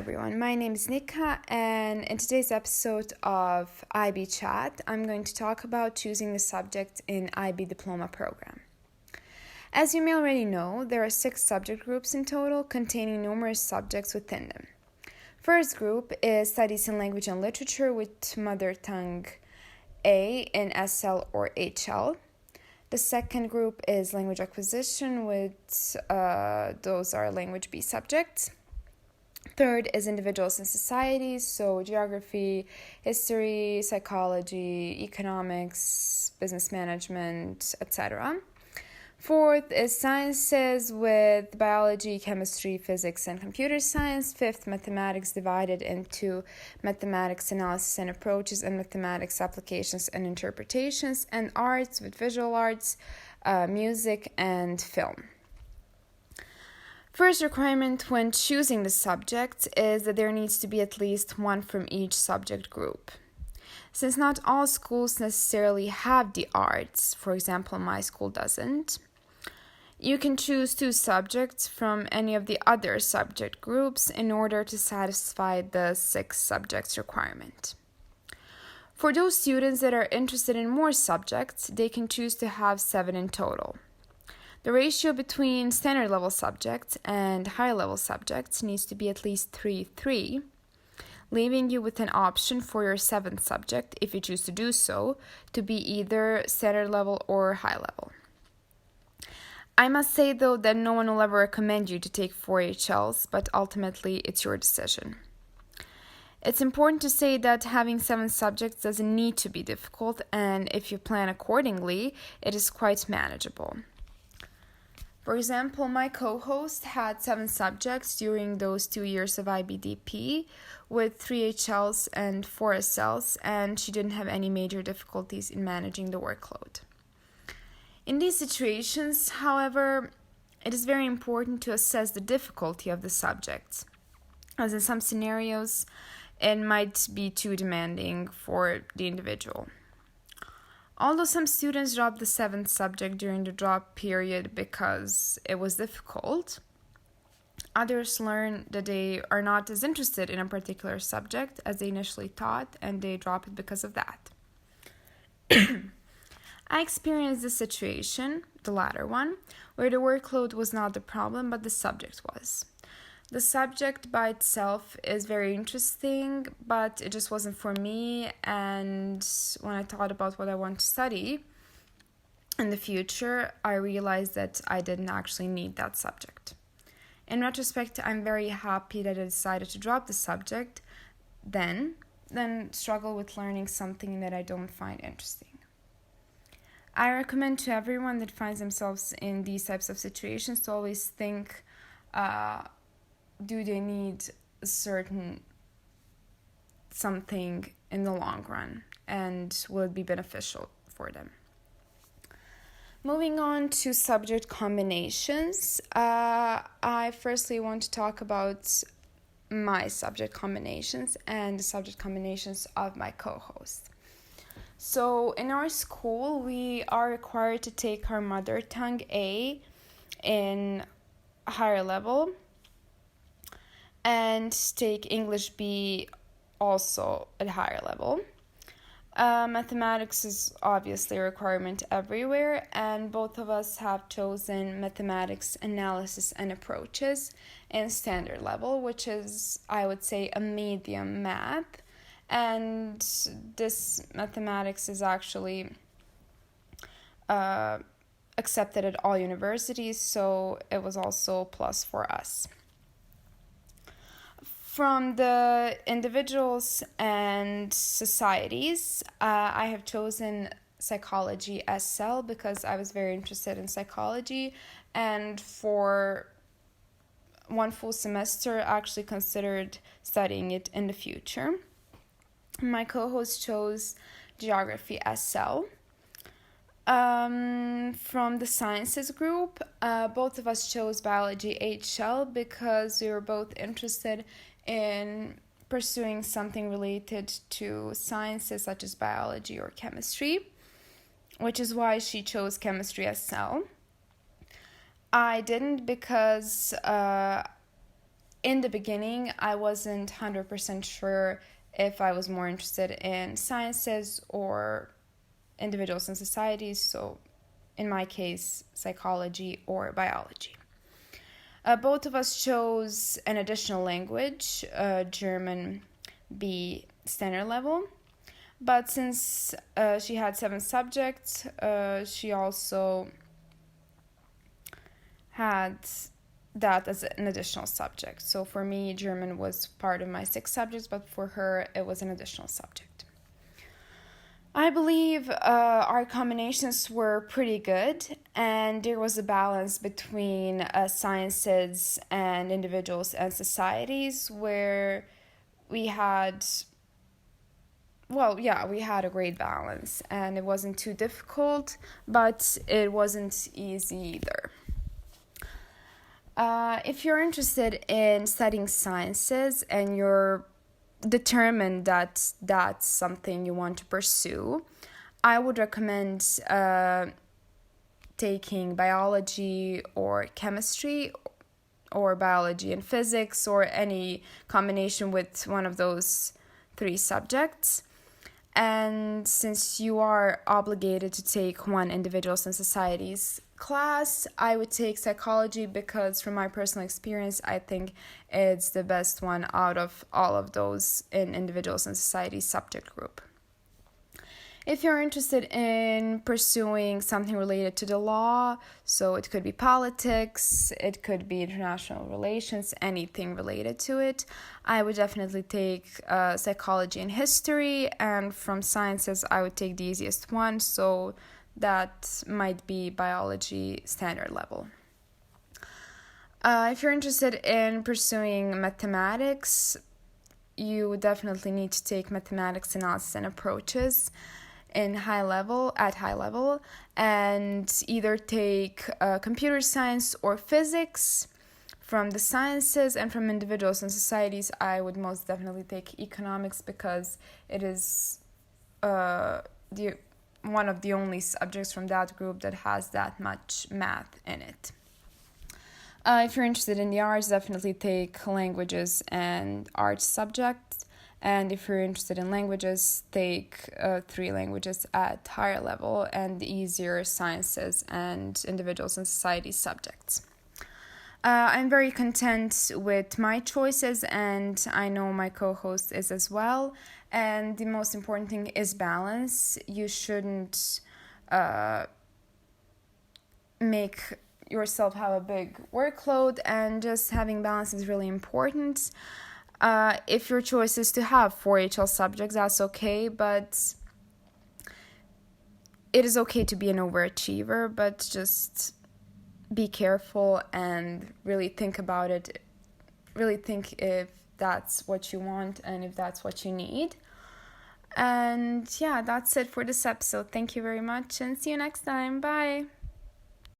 everyone, my name is Nika, and in today's episode of IB Chat, I'm going to talk about choosing a subject in IB Diploma program. As you may already know, there are 6 subject groups in total, containing numerous subjects within them. First group is Studies in Language and Literature with Mother Tongue A in SL or HL. The second group is Language Acquisition with those are Language B subjects. Third is Individuals and Societies, so geography, history, psychology, economics, business management, etc. Fourth is Sciences with biology, chemistry, physics, and computer science. Fifth, Mathematics divided into Mathematics Analysis and Approaches and Mathematics Applications and Interpretations, and Arts with visual arts, music, and film. First requirement when choosing the subject is that there needs to be at least one from each subject group. Since not all schools necessarily have the arts, for example, my school doesn't, you can choose 2 subjects from any of the other subject groups in order to satisfy the 6 subjects requirement. For those students that are interested in more subjects, they can choose to have 7 in total. The ratio between standard level subjects and high level subjects needs to be at least 3:3, leaving you with an option for your 7th subject, if you choose to do so, to be either standard level or high level. I must say though that no one will ever recommend you to take 4 HLs, but ultimately it's your decision. It's important to say that having 7 subjects doesn't need to be difficult, and if you plan accordingly, it is quite manageable. For example, my co-host had 7 subjects during those 2 years of IBDP with 3 HLs and 4 SLs, and she didn't have any major difficulties in managing the workload. In these situations, however, it is very important to assess the difficulty of the subject, as in some scenarios, it might be too demanding for the individual. Although some students dropped the 7th subject during the drop period because it was difficult, others learn that they are not as interested in a particular subject as they initially thought, and they drop it because of that. I experienced this situation, the latter one, where the workload was not the problem, but the subject was. The subject by itself is very interesting, but it just wasn't for me, and when I thought about what I want to study in the future, I realized that I didn't actually need that subject. In retrospect, I'm very happy that I decided to drop the subject than struggle with learning something that I don't find interesting. I recommend to everyone that finds themselves in these types of situations to always think, do they need a certain something in the long run, and will it be beneficial for them? Moving on to subject combinations, I firstly want to talk about my subject combinations and the subject combinations of my co-host. So in our school, we are required to take our Mother Tongue A in a higher level, and take English B also at a higher level. Mathematics is obviously a requirement everywhere, and both of us have chosen Mathematics Analysis and Approaches in standard level, which is, I would say, a medium math. And this mathematics is actually accepted at all universities, so it was also a plus for us. From the individuals and societies, I have chosen psychology SL because I was very interested in psychology, and for one full semester I actually considered studying it in the future. My co-host chose geography SL. From the sciences group, both of us chose biology HL because we were both interested in pursuing something related to sciences such as biology or chemistry, which is why she chose chemistry SL. I didn't because in the beginning, I wasn't 100% sure if I was more interested in sciences or individuals and societies, so in my case, psychology or biology. Both of us chose an additional language, German B standard level. But since she had 7 subjects, she also had that as an additional subject. So for me, German was part of my 6 subjects, but for her, it was an additional subject. I believe our combinations were pretty good, and there was a balance between sciences and individuals and societies where we had a great balance, and it wasn't too difficult, but it wasn't easy either. If you're interested in studying sciences and you're determined that that's something you want to pursue, I would recommend taking biology or chemistry or biology and physics or any combination with one of those 3 subjects. And since you are obligated to take one individuals and societies class, I would take psychology because from my personal experience, I think it's the best one out of all of those in individuals and societies subject group. If you're interested in pursuing something related to the law, so it could be politics, it could be international relations, anything related to it, I would definitely take psychology and history, and from sciences, I would take the easiest one, so that might be biology standard level. If you're interested in pursuing mathematics, you would definitely need to take mathematics, analysis, and approaches at high level, and either take computer science or physics. From the sciences and from individuals and societies, I would most definitely take economics because it is one of the only subjects from that group that has that much math in it. If you're interested in the arts, definitely take languages and arts subjects. And if you're interested in languages, take 3 languages at higher level and easier sciences and individuals and society subjects. I'm very content with my choices, and I know my co-host is as well. And the most important thing is balance. You shouldn't make yourself have a big workload, and just having balance is really important. If your choice is to have 4 HL subjects, that's okay, but it is okay to be an overachiever, but just be careful and really think about it. Really think if that's what you want and if that's what you need. And yeah, that's it for this episode. Thank you very much and see you next time. Bye.